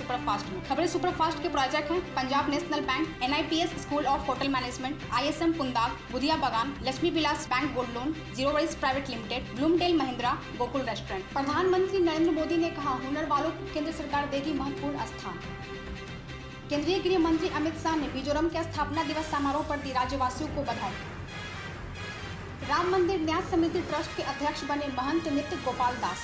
Superfast में। खबरें superfast के प्रायोजक हैं Punjab National Bank, NIPS School of Hotel Management, ISM Pundag, Budhia Bagan, Lakshmi Vilas Bank gold loan, Zero Worries private limited, Bloomdale Mahindra, Gokul restaurant. प्रधानमंत्री नरेंद्र मोदी ने कहा, हुनर वालों को केंद्र सरकार देगी महत्वपूर्ण स्थान। केंद्रीय गृह मंत्री अमित शाह ने मिजोरम के स्थापना दिवस समारोह पर दी राज्यवासियों को बधाई। राम मंदिर न्यास समिति ट्रस्ट के अध्यक्ष बने महंत नित्य गोपाल दास।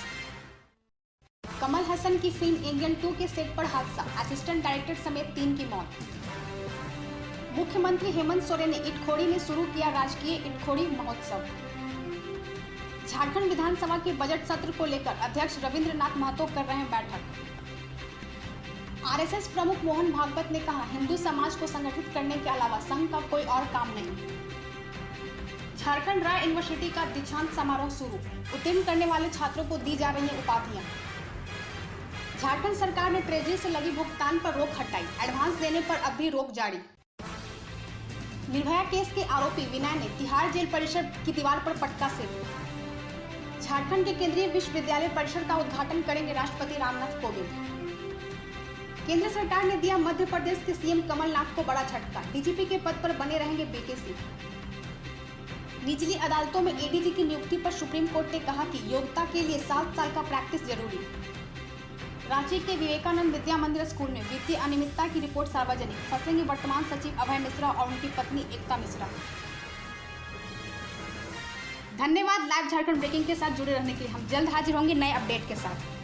कमल हसन की फिल्म इंडियन 2 के सेट पर हादसा, असिस्टेंट डायरेक्टर समेत 3 की मौत। मुख्यमंत्री हेमंत सोरेन ने इटखोरी में शुरू किया राजकीय इटखोरी महोत्सव। झारखंड विधानसभा के बजट सत्र को लेकर अध्यक्ष रविंद्रनाथ महतो कर रहे हैं बैठक। RSS प्रमुख मोहन भागवत ने कहा, हिंदू समाज को संगठित करने के अलावा संघ का कोई और काम नहीं। झारखंड राय यूनिवर्सिटी का दीक्षांत समारोह शुरू, उत्तीर्ण करने वाले छात्रों को दी जा रही हैं उपाधियां। झारखंड सरकार ने ट्रेजरी से लगी भुगतान पर रोक हटाई, एडवांस देने पर अब भी रोक जारी। निर्भया केस के आरोपी विनय ने तिहाड़ जेल परिसर की दीवार पर पटका सिर। झारखंड के केंद्रीय विश्वविद्यालय परिसर का उद्घाटन करेंगे राष्ट्रपति रामनाथ कोविंद। केंद्र सरकार ने दिया मध्य प्रदेश के CM कमलनाथ को बड़ा झटका, DGP के पद पर बने रहेंगे BK सिंह। निचली अदालतों में ADG की नियुक्ति पर सुप्रीम कोर्ट ने कहा कि योग्यता के लिए 7 साल का प्रैक्टिस जरूरी। रांची के विवेकानंद विद्या मंदिर स्कूल में वित्तीय अनियमितता की रिपोर्ट सार्वजनिक, फंसेंगे वर्तमान सचिव अभय मिश्रा और उनकी पत्नी एकता मिश्रा। धन्यवाद लाइव झारखंड ब्रेकिंग के साथ जुड़े रहने के लिए। हम जल्द हाजिर होंगे नए अपडेट के साथ।